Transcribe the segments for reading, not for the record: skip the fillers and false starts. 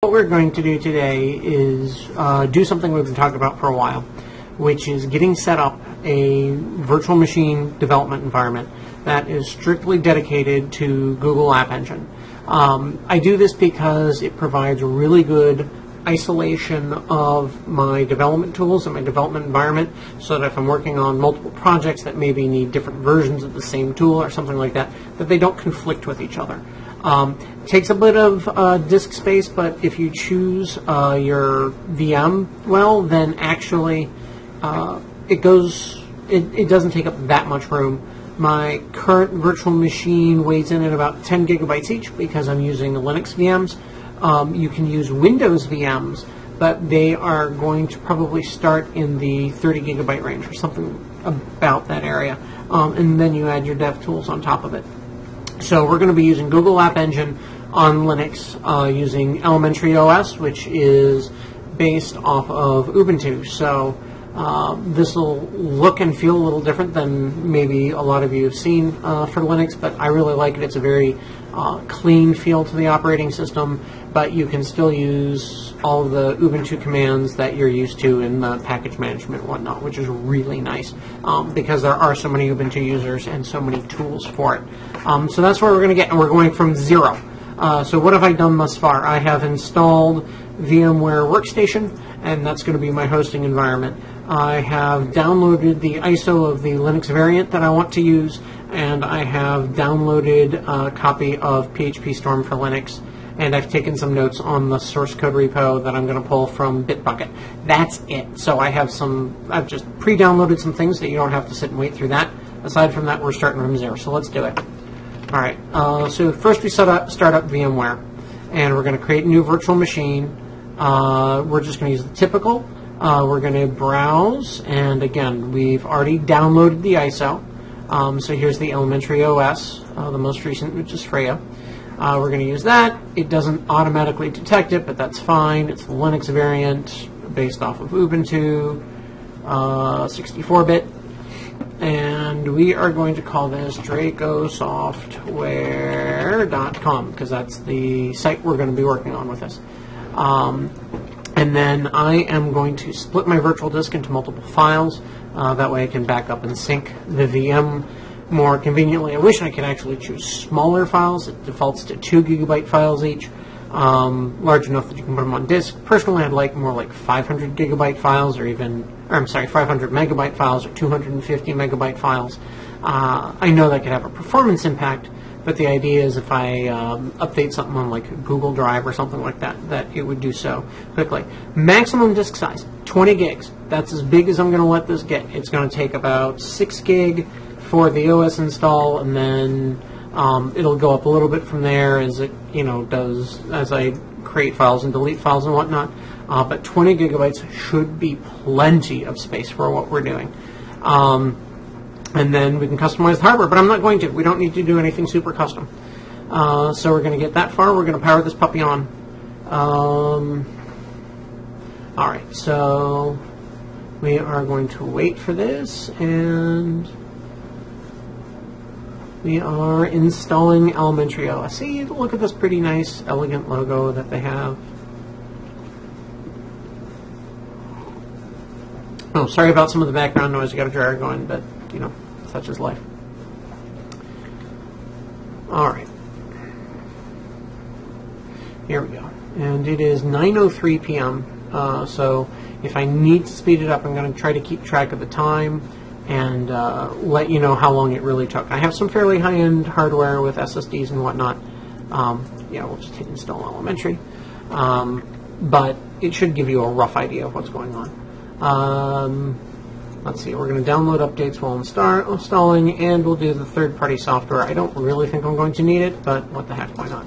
What we're going to do today is do something we've been talking about for a while, which is getting set up a virtual machine development environment that is strictly dedicated to Google App Engine. I do this because it provides really good isolation of my development tools and my development environment, so that if I'm working on multiple projects that maybe need different versions of the same tool or something like that, that they don't conflict with each other. Takes a bit of disk space, but if you choose your VM well, then actually it doesn't take up that much room. My current virtual machine weighs in at about 10 gigabytes each because I'm using Linux VMs. You can use Windows VMs, but they are going to probably start in the 30 gigabyte range or something about that area. And then you add your dev tools on top of it. So we're going to be using Google App Engine on Linux using ElementaryOS, which is based off of Ubuntu. So this will look and feel a little different than maybe a lot of you have seen for Linux, but I really like it. It's a very clean feel to the operating system, but you can still use all of the Ubuntu commands that you're used to in the package management and whatnot, which is really nice because there are so many Ubuntu users and so many tools for it. So that's where we're going to get, and we're going from zero. So what have I done thus far? I have installed VMware Workstation, and that's going to be my hosting environment. I have downloaded the ISO of the Linux variant that I want to use, and I have downloaded a copy of PHPStorm for Linux, and I've taken some notes on the source code repo that I'm going to pull from Bitbucket. That's it. So I've just pre-downloaded some things that you don't have to sit and wait through that. Aside from that, we're starting from zero, so let's do it. All right, so first we start up VMware, and we're going to create a new virtual machine. We're just going to use the typical. We're going to browse, and again, we've already downloaded the ISO. So here's the ElementaryOS, the most recent, which is Freya. We're going to use that. It doesn't automatically detect it, but that's fine. It's the Linux variant based off of Ubuntu, 64-bit. And we are going to call this dracosoftware.com because that's the site we're going to be working on with this. And then I am going to split my virtual disk into multiple files. That way I can back up and sync the VM more conveniently. I wish I could actually choose smaller files. It defaults to 2 gigabyte files each, large enough that you can put them on disk. Personally, I'd like more like 500 gigabyte files, or 500 megabyte files, or 250 megabyte files. I know that could have a performance impact, but the idea is if I update something on like Google Drive or something like that, that it would do so quickly. Maximum disk size, 20 gigs. That's as big as I'm going to let this get. It's going to take about 6 gig for the OS install, and then it'll go up a little bit from there as it does as I create files and delete files and whatnot. But 20 gigabytes should be plenty of space for what we're doing. And then we can customize the hardware, but I'm not going to. We don't need to do anything super custom. So we're going to get that far. We're going to power this puppy on. All right, so we are going to wait for this, and we are installing ElementaryOS. See, look at this pretty nice, elegant logo that they have. Oh, sorry about some of the background noise. I got a dryer going, but such is life. All right. Here we go. And it is 9:03 p.m. So if I need to speed it up, I'm going to try to keep track of the time and let you know how long it really took. I have some fairly high-end hardware with SSDs and whatnot. We'll just hit install Elementary. But it should give you a rough idea of what's going on. Let's see, we're going to download updates while installing, and we'll do the third-party software. I don't really think I'm going to need it, but what the heck, why not?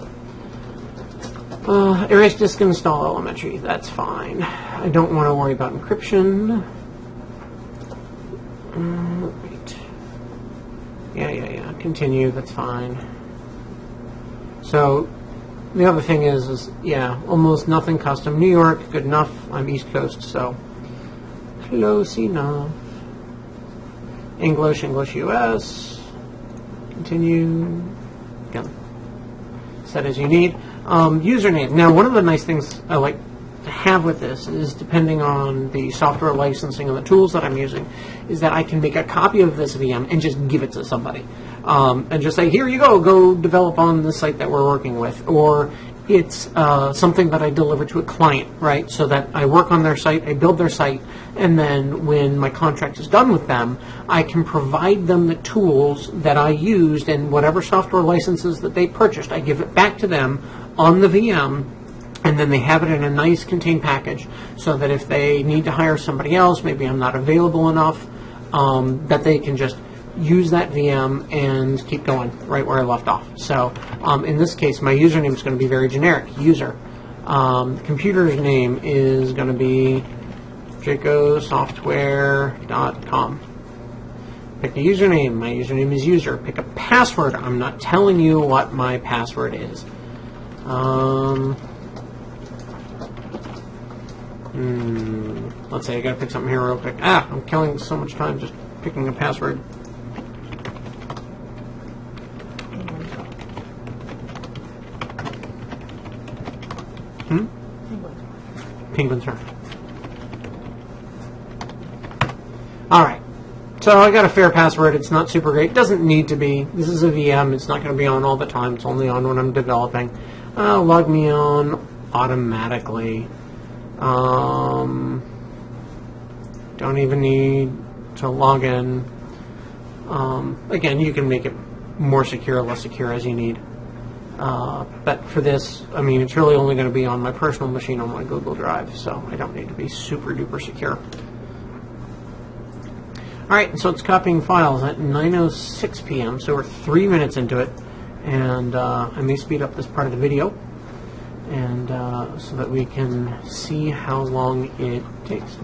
Erase disk and install Elementary, that's fine. I don't want to worry about encryption. Wait. Yeah, continue, that's fine. So, the other thing is almost nothing custom. New York, good enough. I'm East Coast, so close enough. English US, continue, again, set as you need. Username. Now, one of the nice things I like to have with this is, depending on the software licensing and the tools that I'm using, is that I can make a copy of this VM and just give it to somebody. And just say, here you go develop on the site that we're working with. Or it's something that I deliver to a client, right? So that I work on their site, I build their site, and then when my contract is done with them, I can provide them the tools that I used and whatever software licenses that they purchased. I give it back to them on the VM, and then they have it in a nice contained package so that if they need to hire somebody else, maybe I'm not available enough, that they can just use that VM and keep going right where I left off. So in this case, my username is going to be very generic, user. The computer's name is going to be jacosoftware.com. Pick a username. My username is user. Pick a password. I'm not telling you what my password is. Let's say I got to pick something here real quick. I'm killing so much time just picking a password. Penguin surf. Alright, so I got a fair password. It's not super great. It doesn't need to be. This is a VM. It's not going to be on all the time. It's only on when I'm developing. Log me on automatically. Don't even need to log in. Again, you can make it more secure or less secure as you need. But for this, I mean, it's really only going to be on my personal machine on my Google Drive, so I don't need to be super duper secure. Alright, so it's copying files at 9:06 p.m., so we're 3 minutes into it, and I may speed up this part of the video, and so that we can see how long it takes.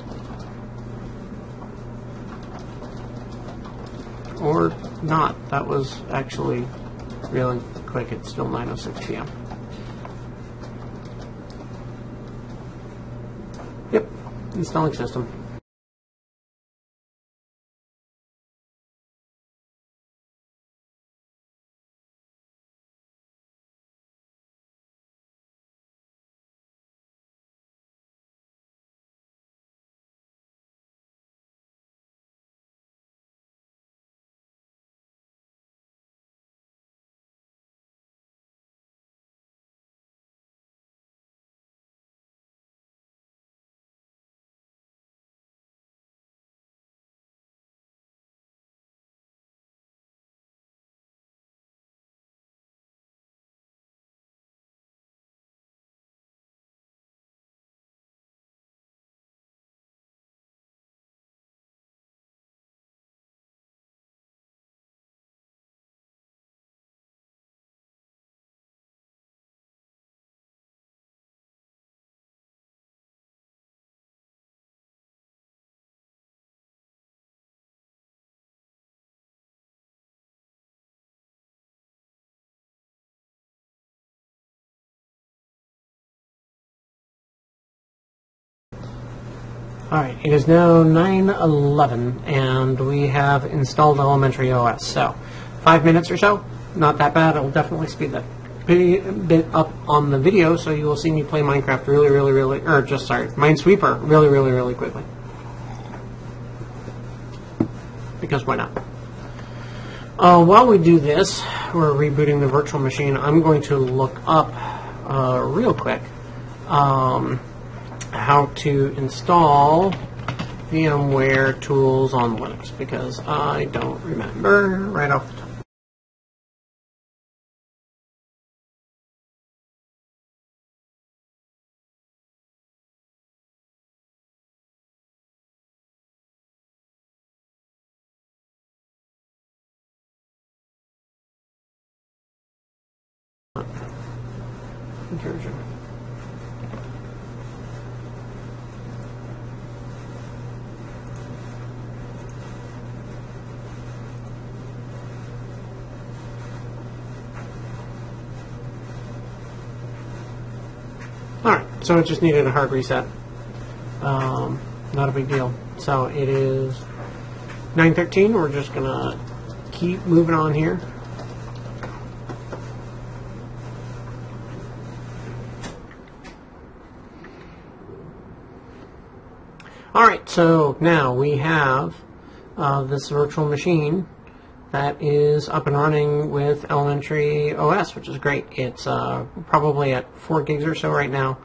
Or not. That was actually really quick. It's still 9:06 p.m. Yep, installing system. Alright, it is now 9:11 and we have installed ElementaryOS. So, 5 minutes or so, not that bad. It'll definitely speed that bit up on the video, so you will see me play Minecraft Minesweeper really quickly. Because why not? While we do this, we're rebooting the virtual machine. I'm going to look up real quick how to install VMware tools on Linux, because I don't remember right off the top. Version. Alright, so it just needed a hard reset. Not a big deal. So it is 9:13. We're just going to keep moving on here. Alright, so now we have this virtual machine that is up and running with ElementaryOS, which is great. It's probably at 4 gigs or so right now.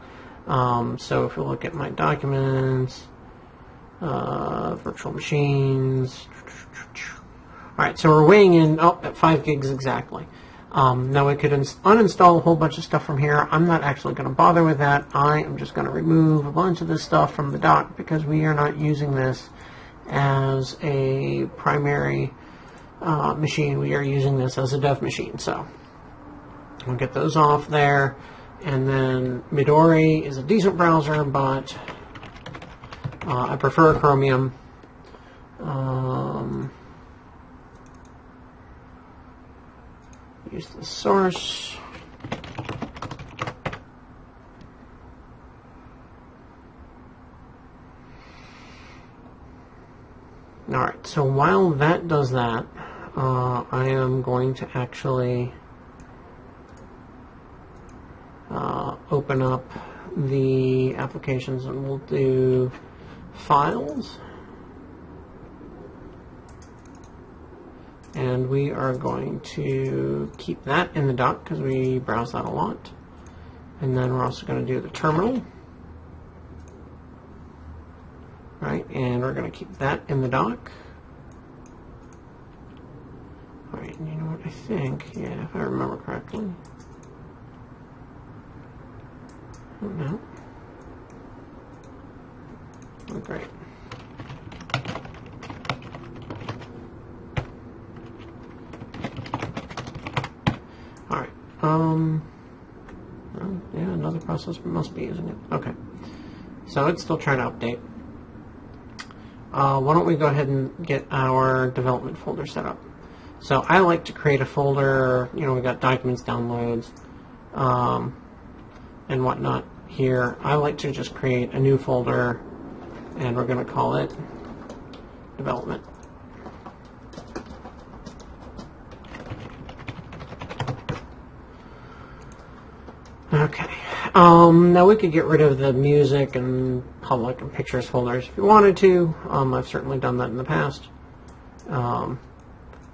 So if you look at my documents, virtual machines. Alright, so we're weighing in at 5 gigs exactly. Now we could uninstall a whole bunch of stuff from here. I'm not actually going to bother with that. I am just going to remove a bunch of this stuff from the dock because we are not using this as a primary machine. We are using this as a dev machine. So we'll get those off there. And then Midori is a decent browser, but I prefer Chromium. Use the source. Alright, so while that does that, I am going to actually open up the applications, and we'll do files. And we are going to keep that in the dock because we browse that a lot. And then we're also going to do the terminal. Right, and we're going to keep that in the dock. Alright, you know what I think? Yeah, if I remember correctly. Oh, no. Oh, great. Well, yeah, another process must be using it. Okay. So it's still trying to update. Why don't we go ahead and get our development folder set up. So I like to create a folder, you know, we've got documents, downloads, and whatnot here. I like to just create a new folder, and we're going to call it development. Okay. Now we could get rid of the music and public and pictures folders if we wanted to. I've certainly done that in the past. But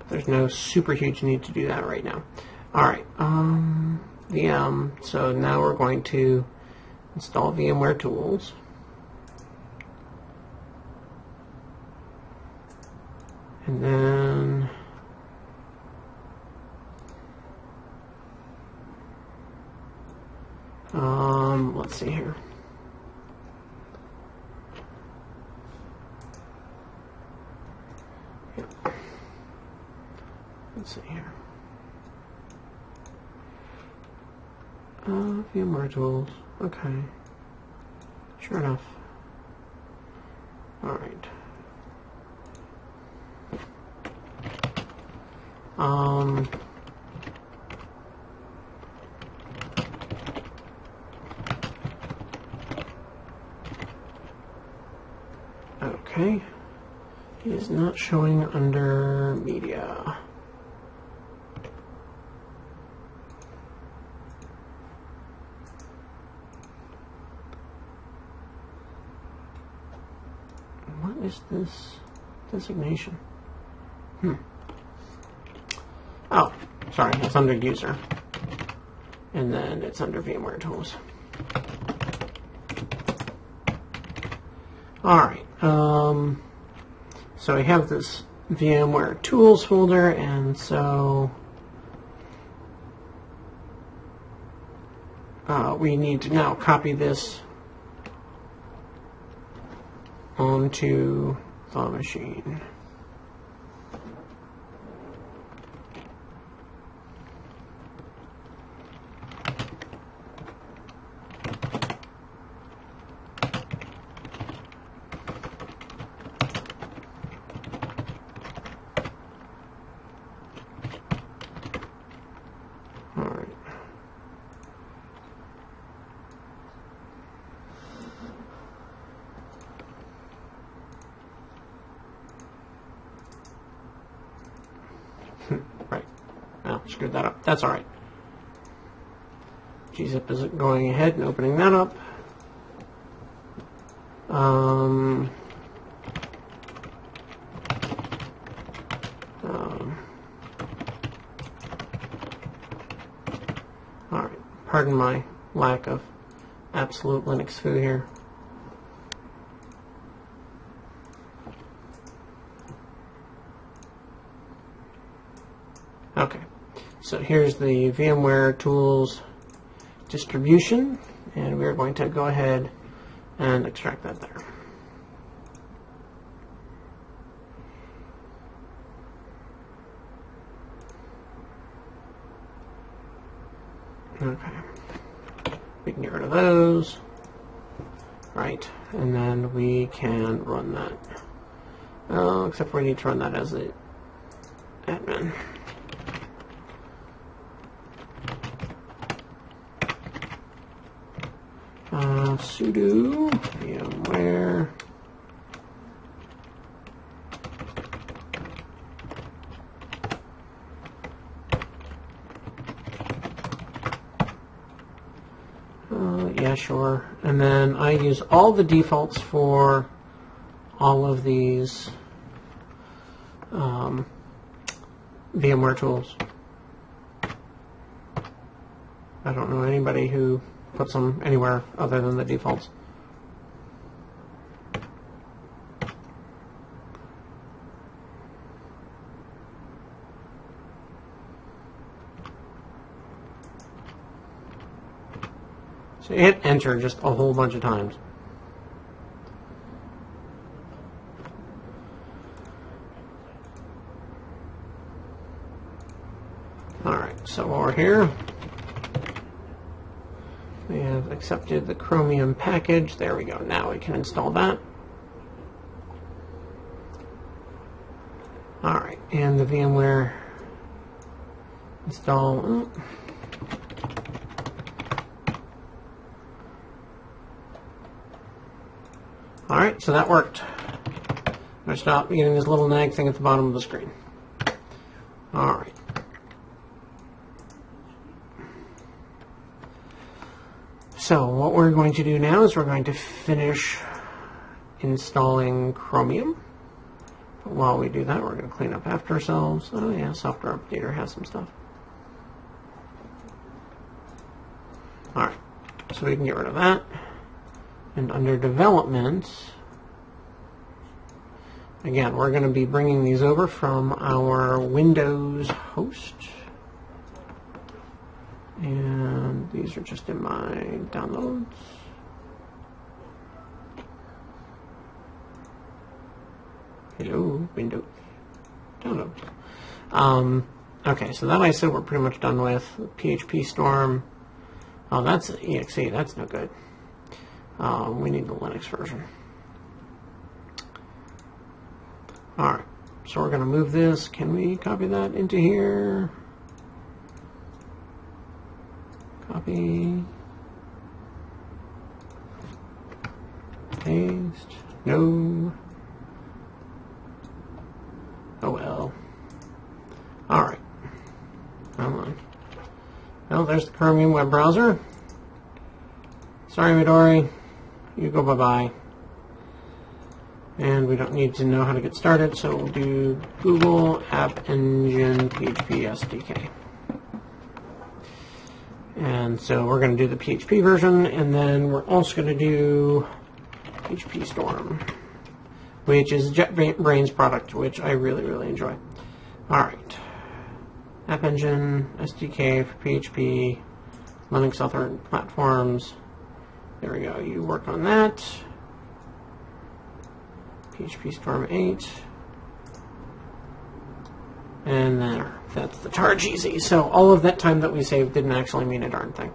there's no super huge need to do that right now. Alright. VM. So now we're going to install VMware tools. And then let's see here. Yeah. Let's see here. VMware tools. Okay. Sure enough. All right. Okay. It is not showing under media. What is this designation? Oh, sorry, it's under user. And then it's under VMware tools. Alright, so we have this VMware tools folder, and so we need to now copy this onto the machine. Right. Oh, screwed that up. That's alright. gzip is going ahead and opening that up. pardon my lack of absolute Linux foo here. Okay, so here's the VMware tools distribution, and we're going to go ahead and extract that there. Okay, we can get rid of those, right, and then we can run that, except for we need to run that as the admin. Sudo vmware yeah, sure. And then I use all the defaults for all of these VMware tools. I don't know anybody who puts them anywhere other than the defaults. So hit enter just a whole bunch of times. Alright, so while we're here, we have accepted the Chromium package. There we go. Now we can install that. Alright, and the VMware install. Alright, so that worked. I'm going to stop getting this little nag thing at the bottom of the screen. Alright. So what we're going to do now is we're going to finish installing Chromium. But while we do that, we're going to clean up after ourselves. Oh yeah, Software Updater has some stuff. Alright, so we can get rid of that. And under development, again, we're going to be bringing these over from our Windows host. And these are just in my downloads. Hello, Windows. Downloads. Okay, so that I said we're pretty much done with. PHPStorm. Oh, that's exe. That's no good. We need the Linux version. Alright, so we're going to move this. Can we copy that into here? Copy. Paste. No. Oh well. Alright. Come on. Well, there's the Chromium web browser. Sorry, Midori. You go bye-bye. And we don't need to know how to get started, so we'll do Google App Engine PHP SDK. And so we're going to do the PHP version, and then we're also going to do PHPStorm, which is JetBrains product, which I really, really enjoy. Alright. App Engine, SDK for PHP, Linux other platforms. There we go. You work on that. PHPStorm 8. And there. That's the charge easy. So all of that time that we saved didn't actually mean a darn thing.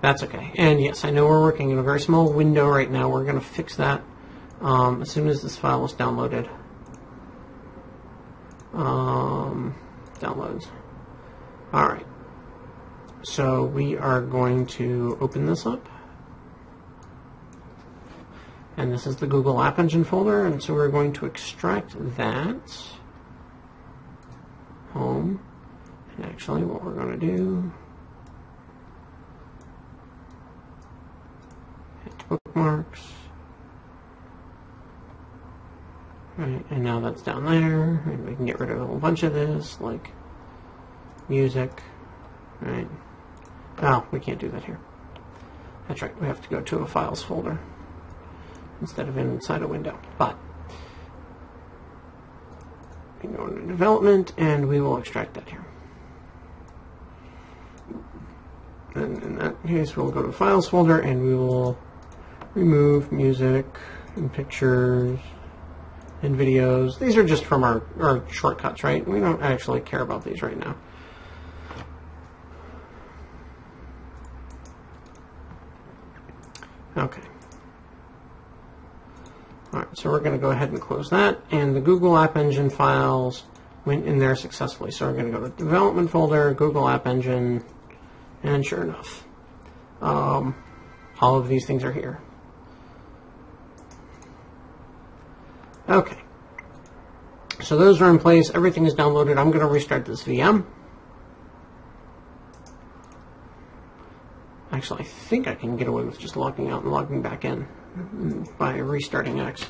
That's okay. And yes, I know we're working in a very small window right now. We're going to fix that as soon as this file is downloaded. Downloads. Alright. So we are going to open this up. And this is the Google App Engine folder, and so we're going to extract that. Home. And actually what we're going to do, hit bookmarks. Right, and now that's down there, and we can get rid of a whole bunch of this, like music. right? Oh, we can't do that here. That's right, we have to go to a files folder instead of inside a window. But we go into development and we will extract that here. And in that case, we'll go to files folder and we will remove music and pictures and videos. These are just from our shortcuts, right? We don't actually care about these right now. Okay. All right, so we're going to go ahead and close that, and the Google App Engine files went in there successfully. So we're going to go to development folder, Google App Engine, and sure enough, all of these things are here. Okay. So those are in place. Everything is downloaded. I'm going to restart this VM. Actually, I think I can get away with just logging out and logging back in by restarting X.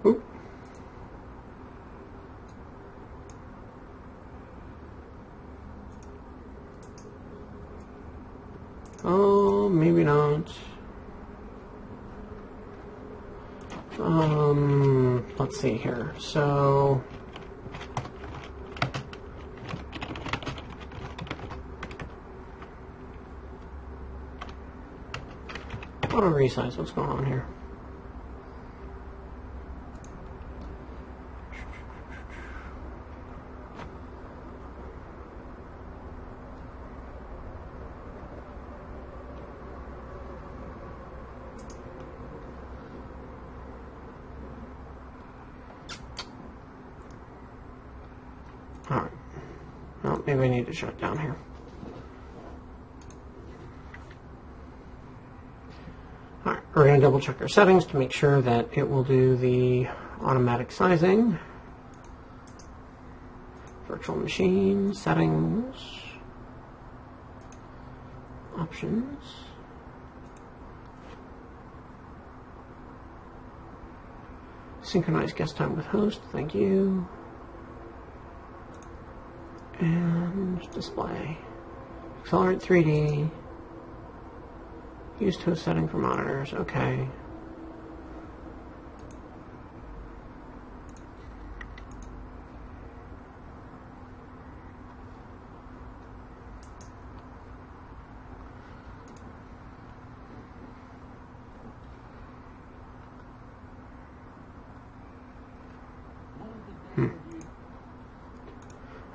Oop. Oh, maybe not. Let's see here. So auto resize, what's going on here? Alright. Well, maybe I need to shut down here. Alright, we're going to double check our settings to make sure that it will do the automatic sizing. Virtual machine, settings, options. Synchronize guest time with host, thank you. And display. Accelerate 3D. Use host setting for monitors. Okay.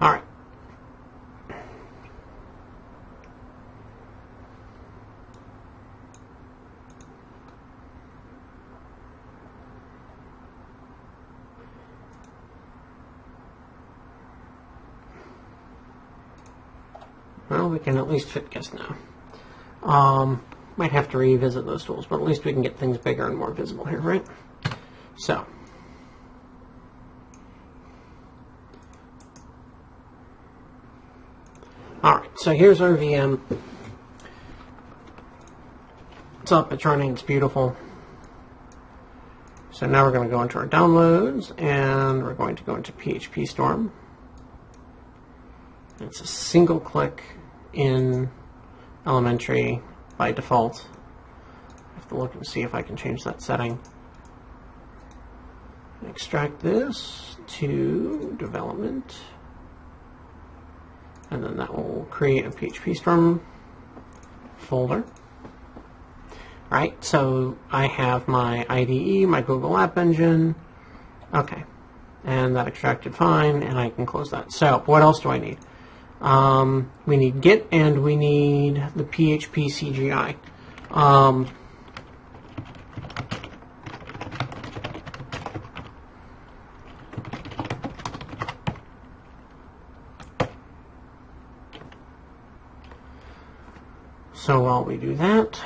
All right. Well, we can at least fit guest now. Might have to revisit those tools, but at least we can get things bigger and more visible here, right? So. Alright, so here's our VM. It's up, it's running, it's beautiful. So now we're going to go into our downloads, and we're going to go into PHPStorm. It's a single click in Elementary by default. I have to look and see if I can change that setting. Extract this to development. And then that will create a PHPStorm folder. Alright, so I have my IDE, my Google App Engine. Okay, and that extracted fine, and I can close that. So, what else do I need? We need Git, and we need the PHP CGI. So while we do that,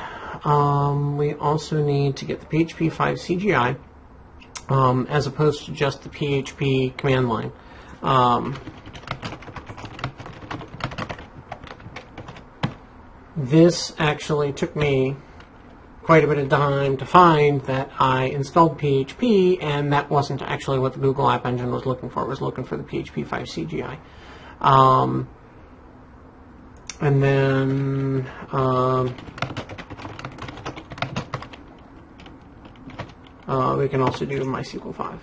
we also need to get the PHP 5 CGI, as opposed to just the PHP command line. This actually took me quite a bit of time to find that I installed PHP, and that wasn't actually what the Google App Engine was looking for. It was looking for the PHP 5 CGI. And then we can also do MySQL 5.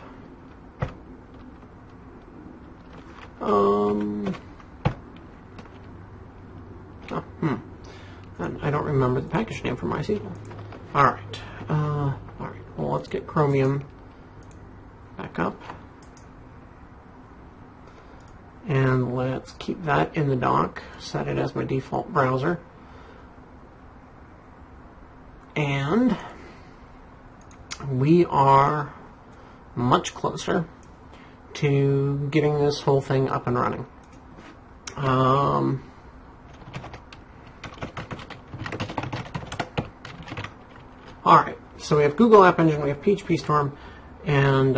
And I don't remember the package name for MySQL. Alright. Alright. Well, let's get Chromium back up. And let's keep that in the dock. Set it as my default browser. And we are much closer to getting this whole thing up and running. Alright, so we have Google App Engine, we have PHPStorm, and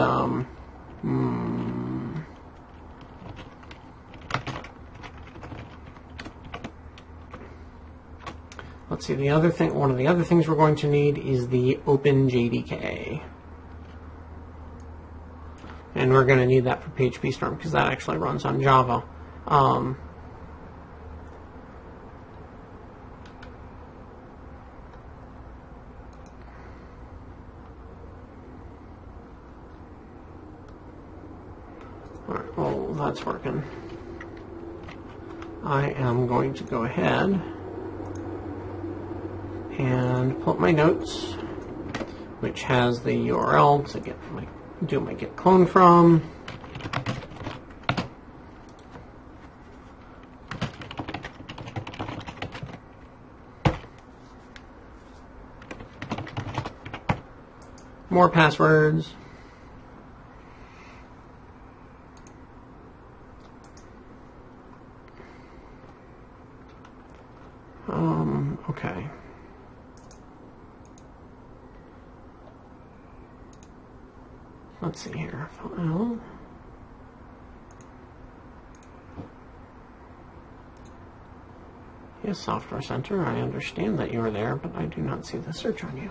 let's see, the other thing, one of the other things we're going to need is the Openjdk. And we're going to need that for PHPStorm because that actually runs on Java. Alright, well, that's working. I am going to go ahead and pull up my notes, which has the URL to do my git clone from. More passwords. Okay. Let's see here. File. Yes, Software Center. I understand that you are there, but I do not see the search on you.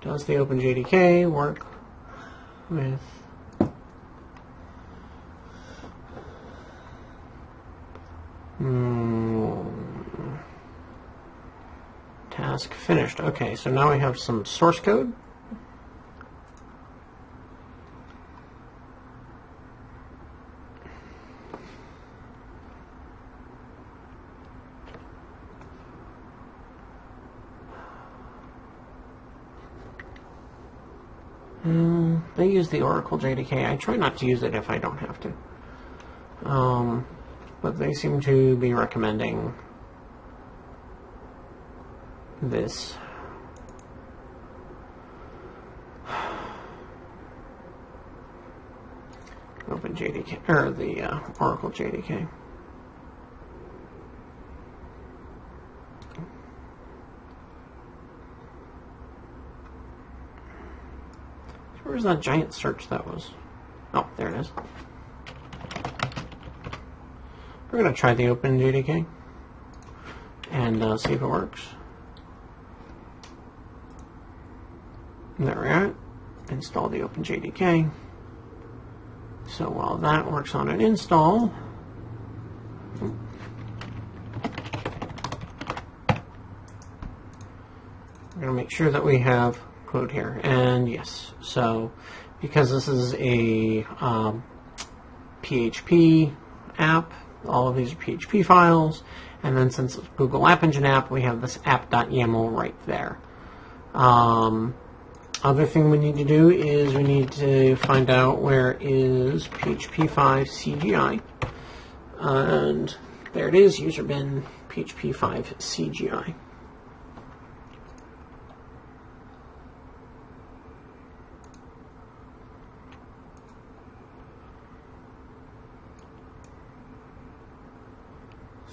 Does the Openjdk work with task finished? Okay, so now we have some source code. They use the Oracle JDK. I try not to use it if I don't have to. But they seem to be recommending this. Openjdk, or the Oracle JDK. Where's that giant search that was? Oh, there it is. We're going to try the Openjdk and see if it works. There we are. Install the Openjdk. So while that works on an install, we're going to make sure that we have code here. And yes, so because this is a PHP app, all of these are PHP files, and then since it's Google App Engine app, we have this app.yaml right there. Other thing we need to do is we need to find out where is PHP 5 CGI, and there it is, user bin PHP 5 CGI.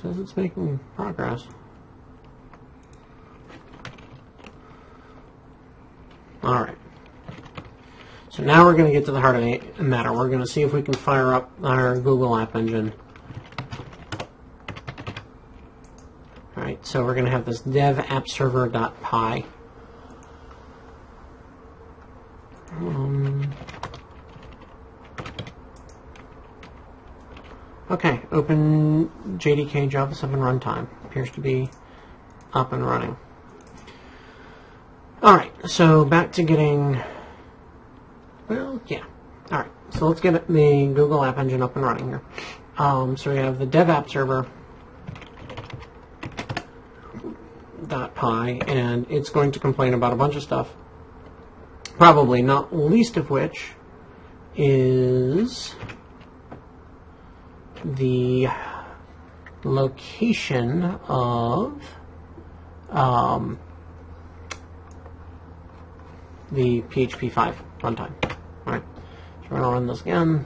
Says it's making progress. Alright. So now we're going to get to the heart of the matter. We're going to see if we can fire up our Google App Engine. All right, so we're going to have this dev app server.py. Okay, Openjdk Java 7 runtime appears to be up and running. All right, so back to getting. Well, yeah. All right, so let's get the Google App Engine up and running here. So we have the dev app server .py, and it's going to complain about a bunch of stuff. Probably not least of which is the location of the PHP 5 runtime. All right, so we're going to run this again,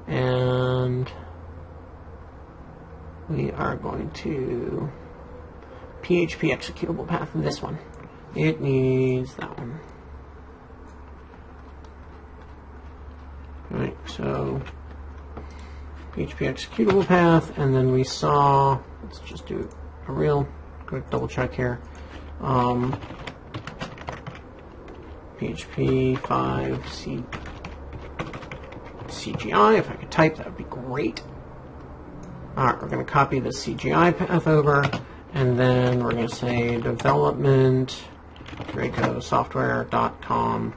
and we are going to PHP executable path, this one. It needs that one. All right, so PHP executable path, and then we saw, let's just do a real quick double check here. PHP 5 CGI, if I could type, that would be great. Alright, we're going to copy the CGI path over, and then we're going to say development.dracosoftware.com,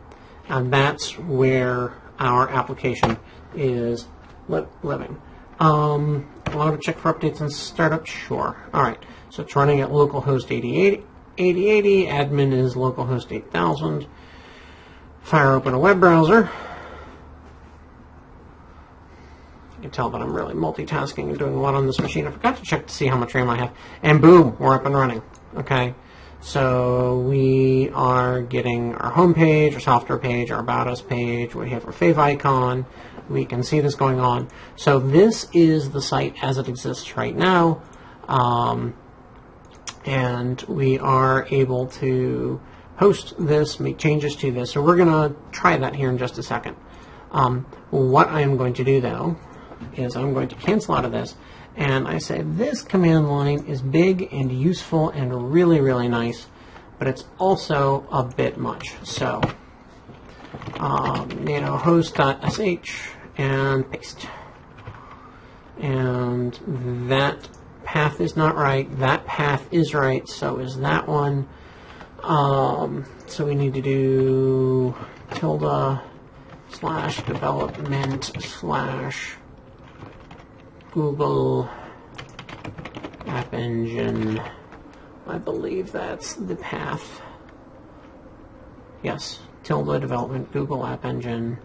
and that's where our application is living. Want to check for updates and startup? Sure. Alright, so it's running at localhost 8080, admin is localhost 8000. Fire open a web browser. You can tell that I'm really multitasking and doing a lot on this machine. I forgot to check to see how much RAM I have. And boom, we're up and running. Okay, so we are getting our home page, our software page, our About Us page. We have our fave icon. We can see this going on. So this is the site as it exists right now. And we are able to host this, make changes to this. So we're going to try that here in just a second. What I'm going to do, though, is I'm going to cancel out of this, and I say this command line is big and useful and really, really nice, but it's also a bit much. So, host.sh and paste. And that path is not right. That path is right. So is that one. So we need to do /development/Google App Engine. I believe that's the path. Yes, /development Google App Engine.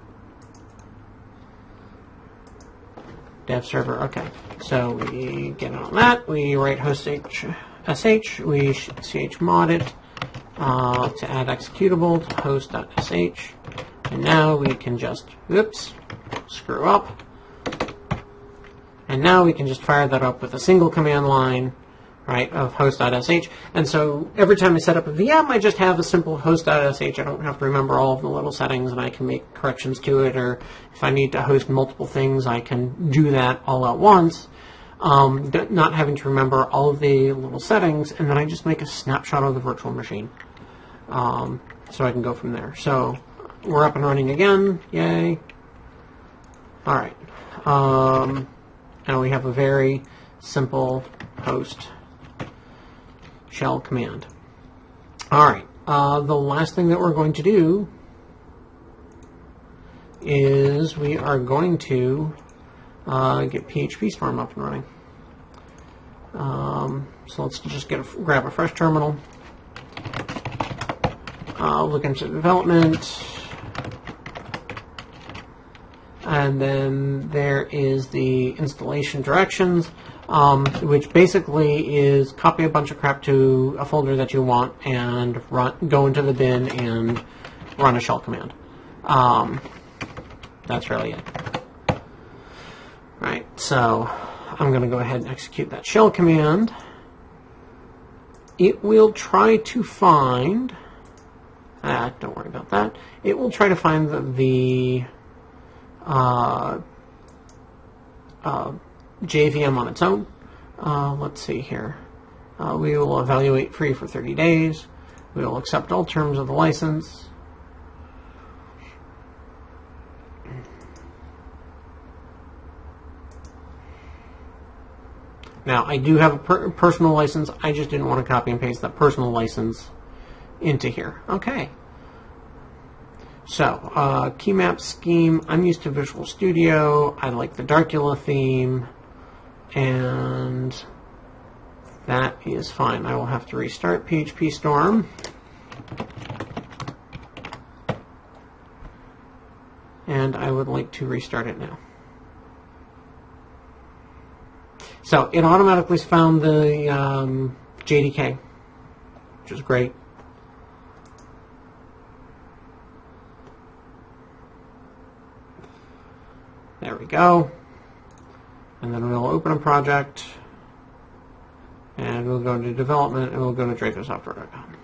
Dev server. Okay, so we get on that. We write host sh, we chmod it to add executable to host.sh, and now we can just, oops, screw up, and now we can just fire that up with a single command line, right, of host.sh, and so every time I set up a VM, I just have a simple host.sh. I don't have to remember all of the little settings, and I can make corrections to it, or if I need to host multiple things, I can do that all at once, not having to remember all of the little settings, and then I just make a snapshot of the virtual machine, so I can go from there. So we're up and running again, yay. All right, now we have a very simple host shell command. All right, the last thing that we're going to do is we are going to get PHPStorm up and running. So let's just grab a fresh terminal, look into development, and then there is the installation directions, which basically is copy a bunch of crap to a folder that you want and go into the bin and run a shell command. That's really it. Right, so I'm going to go ahead and execute that shell command. It will try to find Don't worry about that. It will try to find the JVM on its own. Let's see here. We will evaluate free for 30 days. We will accept all terms of the license. Now, I do have a personal license. I just didn't want to copy and paste that personal license into here. Okay. So, key map scheme. I'm used to Visual Studio. I like the Darkula theme. And that is fine. I will have to restart PHPStorm. And I would like to restart it now. So it automatically found the JDK, which is great. There we go. And then we'll open a project, and we'll go into development, and we'll go to dracosoftware.com.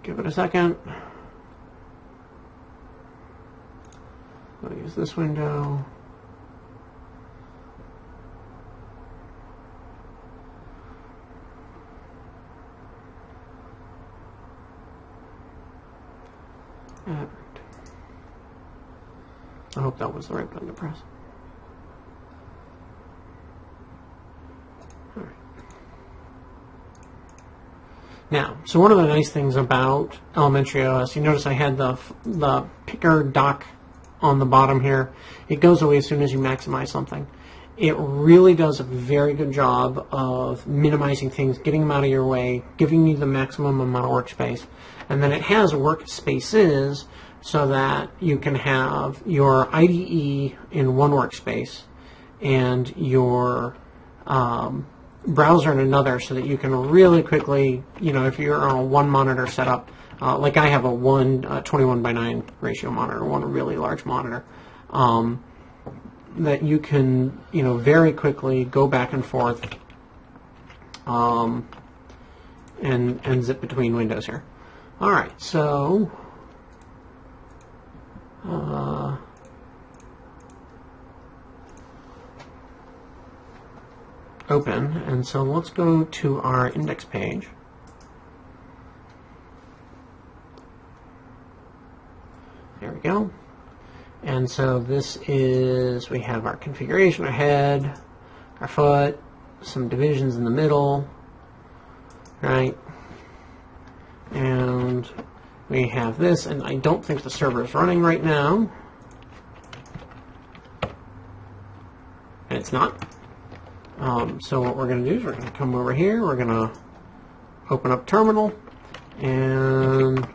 Give it a second. I'll use this window. I hope that was the right button to press. All right. Now, so one of the nice things about ElementaryOS, you notice I had the picker dock on the bottom here. It goes away as soon as you maximize something. It really does a very good job of minimizing things, getting them out of your way, giving you the maximum amount of workspace. And then it has workspaces so that you can have your IDE in one workspace and your browser in another, so that you can really quickly, you know, if you're on a one monitor setup, like I have a 21:9 ratio monitor, one really large monitor, that you can, you know, very quickly go back and forth and zip between windows here. All right, so open, and so let's go to our index page. There we go. And so this is, we have our configuration, our head, our foot, some divisions in the middle, right? And we have this, and I don't think the server is running right now. And it's not. So what we're going to do is we're going to come over here, we're going to open up terminal, and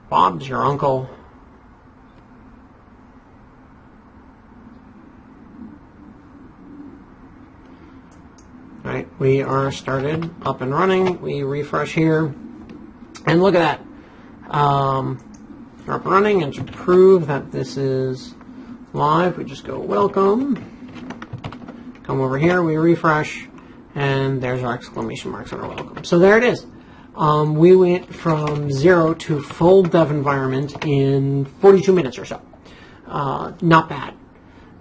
Bob's your uncle. Right, we are started, up and running. We refresh here, and look at that. We're up and running, and to prove that this is live, we just go welcome. Come over here, we refresh, and there's our exclamation marks on our welcome. So there it is. We went from 0 to full dev environment in 42 minutes or so. Not bad.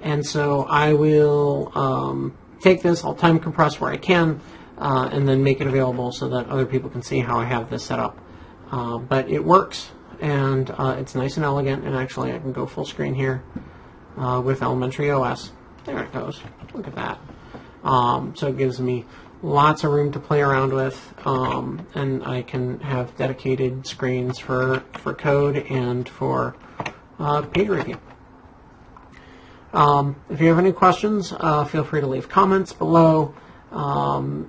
And so I will take this, I'll time compress where I can, and then make it available so that other people can see how I have this set up. But it works, and it's nice and elegant, and actually I can go full screen here with ElementaryOS. There it goes. Look at that. So it gives me lots of room to play around with, and I can have dedicated screens for code and for page review. If you have any questions, feel free to leave comments below.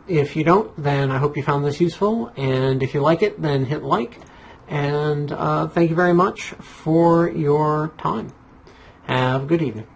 If you don't, then I hope you found this useful, and if you like it, then hit like, and thank you very much for your time. Have a good evening.